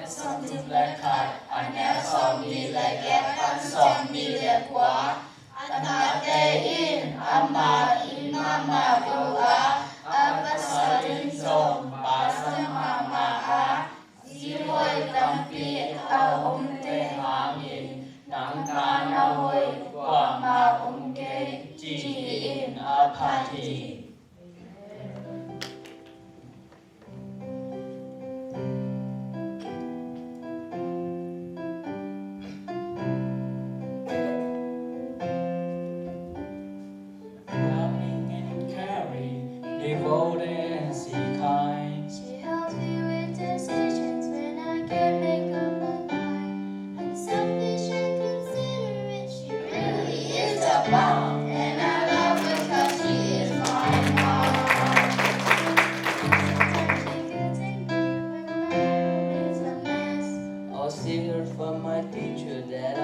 Xong chung lại khát, anh em xong đi lại ghép, anh xong đi lại quá. Anh hạ tê in, ama in mama doa. Apa sarin som, basa mama a. Zihoy tampi, ahom te hangin. Nang ka na hoy, kwa ma umke, ji in apati. Devoted and see kind. She helps me with decisions when I can't make up my mind. Unselfish and considerate, she really is a bomb. And I love her 'cause she is my mom. Sometimes she gets angry when my room is a mess. A secret from my teacher that